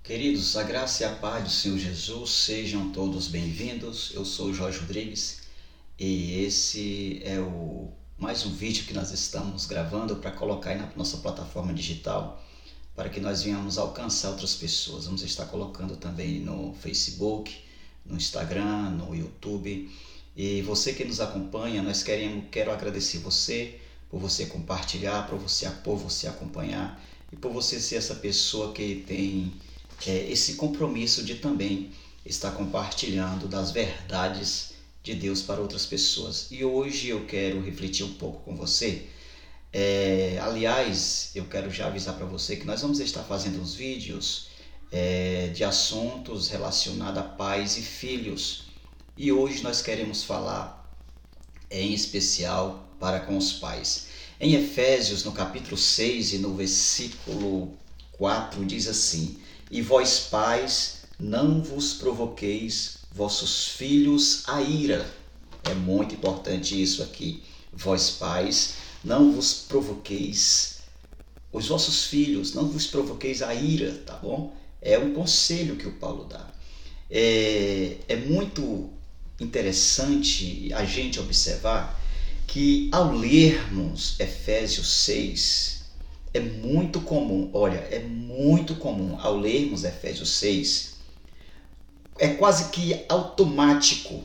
Queridos, a graça e a paz do Senhor Jesus, sejam todos bem-vindos. Eu sou o Jorge Rodrigues e esse é mais um vídeo que nós estamos gravando para colocar aí na nossa plataforma digital para que nós venhamos alcançar outras pessoas. Vamos estar colocando também no Facebook, no Instagram, no YouTube. E você que nos acompanha, quero agradecer você por você compartilhar, por você acompanhar e por você ser essa pessoa que tem esse compromisso de também estar compartilhando das verdades de Deus para outras pessoas. E hoje eu quero refletir um pouco com você. Aliás, eu quero já avisar para você que nós vamos estar fazendo uns vídeos de assuntos relacionados a pais e filhos. E hoje nós queremos falar em especial para com os pais. Em Efésios, no capítulo 6 e no versículo 4, diz assim: E vós, pais, não vos provoqueis vossos filhos a ira. É muito importante isso aqui. Vós, pais, não vos provoqueis os vossos filhos, não vos provoqueis a ira, tá bom? É um conselho que o Paulo dá. É muito interessante a gente observar que ao lermos Efésios 6, é muito comum ao lermos Efésios 6, é quase que automático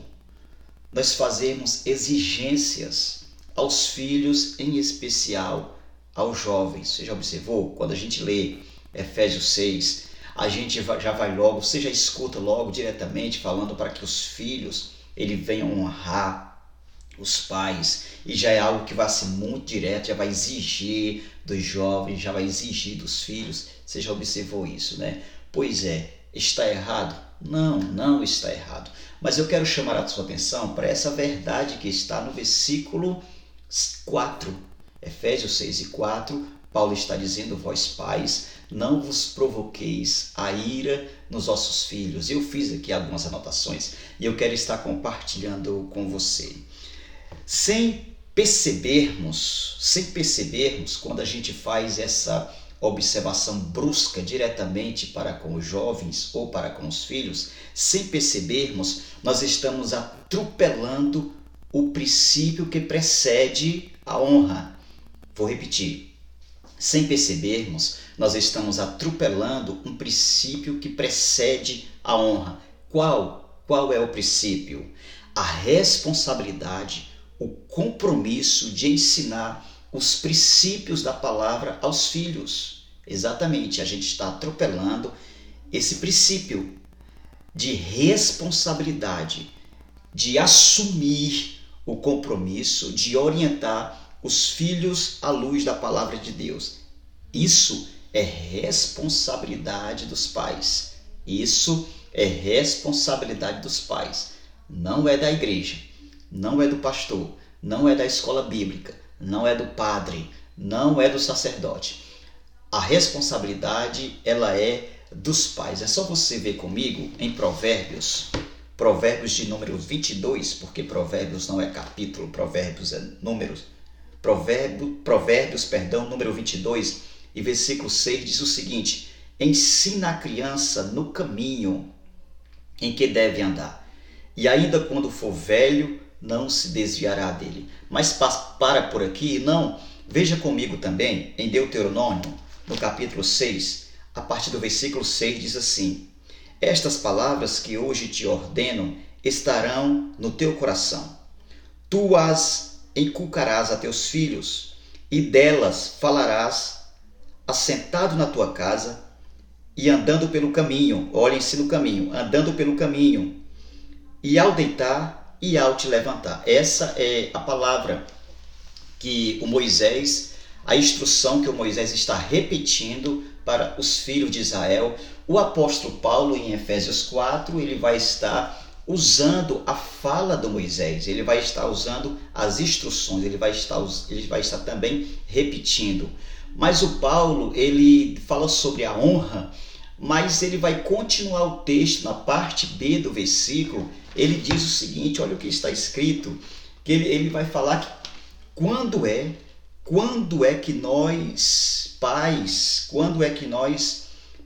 nós fazermos exigências aos filhos, em especial aos jovens. Você já observou? Quando a gente lê Efésios 6, a gente já vai logo, você já escuta logo diretamente falando para que os filhos ele venham honrar os pais, e já é algo que vai ser muito direto, já vai exigir dos jovens, já vai exigir dos filhos. Você já observou isso, né? Pois é, está errado? Não está errado. Mas eu quero chamar a sua atenção para essa verdade que está no versículo 4. Efésios 6 e 4, Paulo está dizendo: vós pais, não vos provoqueis a ira nos vossos filhos. Eu fiz aqui algumas anotações e eu quero estar compartilhando com você. Sem percebermos, quando a gente faz essa observação brusca diretamente para com os jovens ou para com os filhos, sem percebermos, nós estamos atropelando o princípio que precede a honra. Vou repetir. Sem percebermos, nós estamos atropelando um princípio que precede a honra. Qual é o princípio? A responsabilidade, o compromisso de ensinar os princípios da palavra aos filhos. Exatamente, a gente está atropelando esse princípio de responsabilidade, de assumir o compromisso, de orientar os filhos à luz da palavra de Deus. Isso é responsabilidade dos pais. Isso é responsabilidade dos pais. Não é da igreja, não é do pastor, não é da escola bíblica, não é do padre, não é do sacerdote. A responsabilidade, ela é dos pais. É só você ver comigo em Provérbios de número 22, porque Provérbios não é capítulo, Provérbios é números. Provérbios, número 22 e versículo 6 diz o seguinte: ensina a criança no caminho em que deve andar, e ainda quando for velho, não se desviará dele. Mas para por aqui, não. Veja comigo também em Deuteronômio, no capítulo 6, a partir do versículo 6 diz assim: estas palavras que hoje te ordeno estarão no teu coração. Tu as inculcarás a teus filhos, e delas falarás assentado na tua casa e andando pelo caminho. Olhem-se no caminho, andando pelo caminho, e ao deitar e ao te levantar. Essa é a palavra que a instrução que o Moisés está repetindo para os filhos de Israel. O apóstolo Paulo, em Efésios 4, ele vai estar usando a fala do Moisés, ele vai estar usando as instruções, ele vai estar também repetindo. Mas o Paulo, ele fala sobre a honra, mas ele vai continuar o texto na parte B do versículo. Ele diz o seguinte, olha o que está escrito, que ele vai falar que quando é que nós, pais,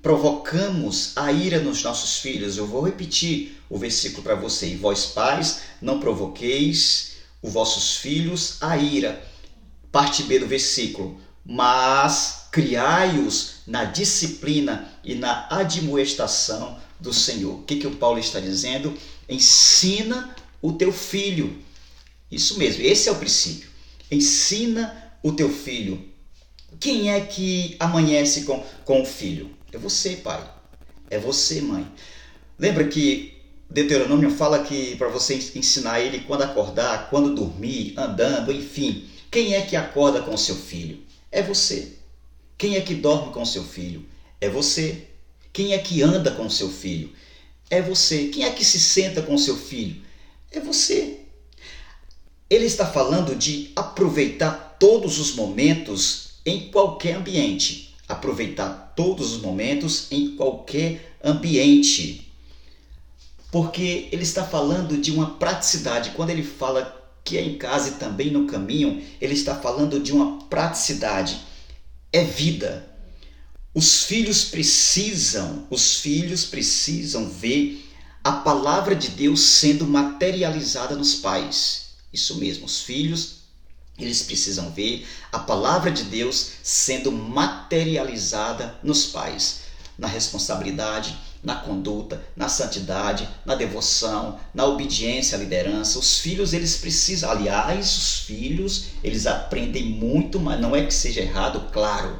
provocamos a ira nos nossos filhos. Eu vou repetir o versículo para você. E vós, pais, não provoqueis os vossos filhos a ira. Parte B do versículo. Mas criai-os na disciplina e na admoestação do Senhor. O que o Paulo está dizendo? Ensina o teu filho. Isso mesmo, esse é o princípio. Ensina o teu filho. Quem é que amanhece com o filho? É você, pai. É você, mãe. Lembra que Deuteronômio fala que para você ensinar ele quando acordar, quando dormir, andando, enfim. Quem é que acorda com o seu filho? É você. Quem é que dorme com o seu filho? É você. Quem é que anda com o seu filho? É você. Quem é que se senta com o seu filho? É você. Ele está falando de aproveitar todos os momentos em qualquer ambiente. Aproveitar todos os momentos em qualquer ambiente. Porque ele está falando de uma praticidade. Quando ele fala que é em casa e também no caminho, ele está falando de uma praticidade. É vida. Os filhos precisam ver a palavra de Deus sendo materializada nos pais. Isso mesmo, os filhos, eles precisam ver a palavra de Deus sendo materializada nos pais, na responsabilidade, na conduta, na santidade, na devoção, na obediência à liderança. Os filhos, eles precisam, aliás, os filhos, eles aprendem muito, mas não é que seja errado, claro,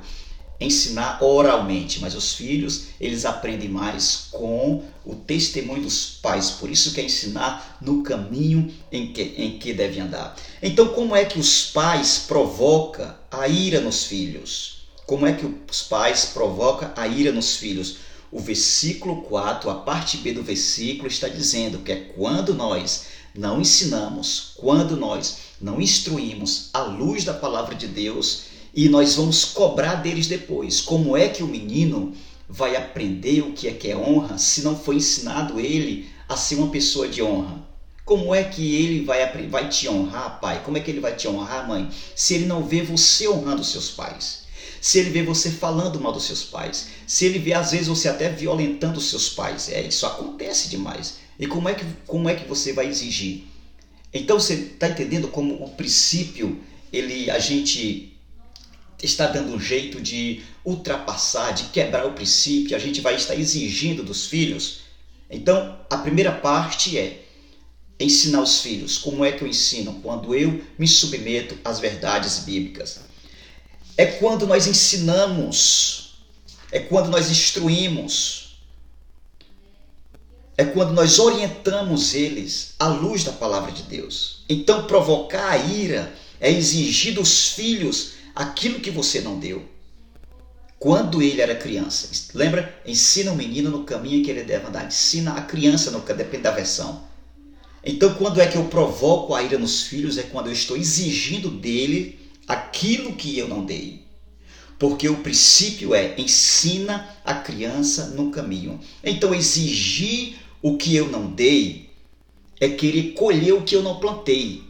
ensinar oralmente, mas os filhos, eles aprendem mais com o testemunho dos pais. Por isso que é ensinar no caminho em que deve andar. Então, como é que os pais provocam a ira nos filhos? Como é que os pais provocam a ira nos filhos? O versículo 4, a parte B do versículo, está dizendo que é quando nós não ensinamos, quando nós não instruímos à luz da palavra de Deus, e nós vamos cobrar deles depois. Como é que o menino vai aprender o que é honra se não foi ensinado ele a ser uma pessoa de honra? Como é que ele vai te honrar, pai? Como é que ele vai te honrar, mãe? Se ele não vê você honrando os seus pais. Se ele vê você falando mal dos seus pais. Se ele vê, às vezes, você até violentando os seus pais. Isso acontece demais. E como é que você vai exigir? Então, você está entendendo como o princípio, a gente está dando um jeito de ultrapassar, de quebrar o princípio, a gente vai estar exigindo dos filhos. Então, a primeira parte é ensinar os filhos. Como é que eu ensino? Quando eu me submeto às verdades bíblicas. É quando nós ensinamos, é quando nós instruímos, é quando nós orientamos eles à luz da palavra de Deus. Então, provocar a ira é exigir dos filhos aquilo que você não deu quando ele era criança. Lembra? Ensina o menino no caminho que ele deve andar. Ensina a criança, depende da versão. Então, quando é que eu provoco a ira nos filhos? É quando eu estou exigindo dele aquilo que eu não dei. Porque o princípio é ensina a criança no caminho. Então, exigir o que eu não dei é querer colher o que eu não plantei.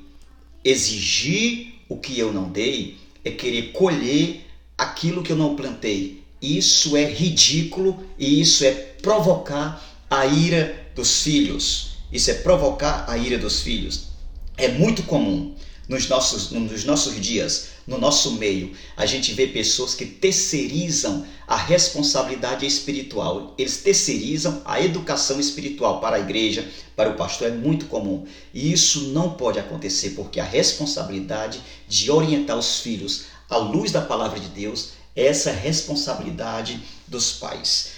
Exigir o que eu não dei é querer colher aquilo que eu não plantei. Isso é ridículo e isso é provocar a ira dos filhos. Isso é provocar a ira dos filhos. É muito comum nos nossos dias, no nosso meio, a gente vê pessoas que terceirizam a responsabilidade espiritual. Eles terceirizam a educação espiritual para a igreja, para o pastor. É muito comum. E isso não pode acontecer, porque a responsabilidade de orientar os filhos à luz da palavra de Deus, essa é a responsabilidade dos pais.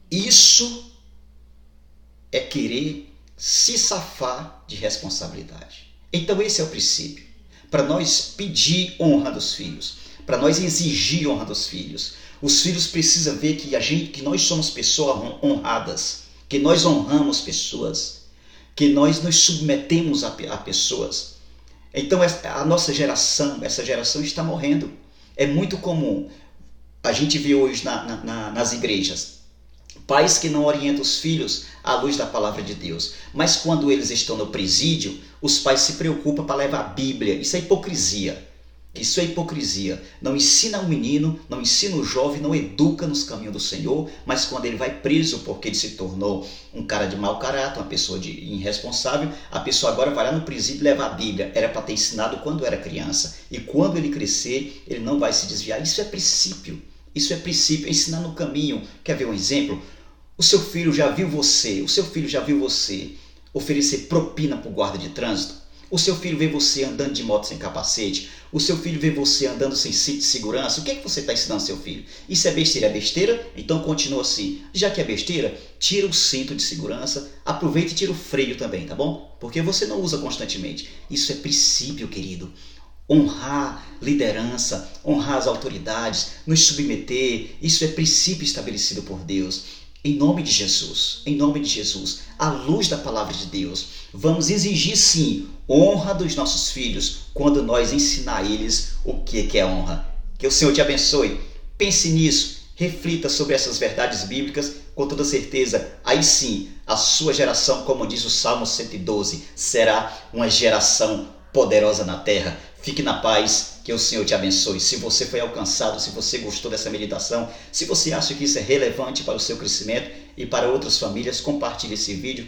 Isso é querer se safar de responsabilidade. Então esse é o princípio. Para nós pedir honra dos filhos, para nós exigir honra dos filhos. Os filhos precisam ver que nós somos pessoas honradas, que nós honramos pessoas, que nós nos submetemos a pessoas. Então a nossa geração, essa geração está morrendo. É muito comum a gente ver hoje nas igrejas pais que não orientam os filhos à luz da palavra de Deus. Mas quando eles estão no presídio, os pais se preocupam para levar a Bíblia. Isso é hipocrisia. Isso é hipocrisia. Não ensina o menino, não ensina o jovem, não educa nos caminhos do Senhor, mas quando ele vai preso porque ele se tornou um cara de mau caráter, uma pessoa irresponsável, a pessoa agora vai lá no presídio levar a Bíblia. Era para ter ensinado quando era criança. E quando ele crescer, ele não vai se desviar. Isso é princípio. Isso é princípio, é ensinar no caminho. Quer ver um exemplo? O seu filho já viu você oferecer propina para o guarda de trânsito? O seu filho vê você andando de moto sem capacete? O seu filho vê você andando sem cinto de segurança? O que é que você está ensinando ao seu filho? Isso é besteira? É besteira? Então continua assim. Já que é besteira, tira o cinto de segurança, aproveita e tira o freio também, tá bom? Porque você não usa constantemente. Isso é princípio, querido. Honrar liderança, honrar as autoridades, nos submeter, isso é princípio estabelecido por Deus. Em nome de Jesus, à luz da palavra de Deus, vamos exigir sim honra dos nossos filhos quando nós ensinar a eles o que é honra. Que o Senhor te abençoe. Pense nisso, reflita sobre essas verdades bíblicas, com toda certeza, aí sim, a sua geração, como diz o Salmo 112, será uma geração poderosa na terra. Fique na paz, que o Senhor te abençoe. Se você foi alcançado, se você gostou dessa meditação, se você acha que isso é relevante para o seu crescimento e para outras famílias, compartilhe esse vídeo,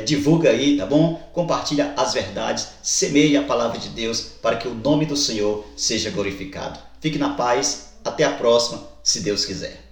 divulga aí, tá bom? Compartilha as verdades, semeie a palavra de Deus para que o nome do Senhor seja glorificado. Fique na paz, até a próxima, se Deus quiser.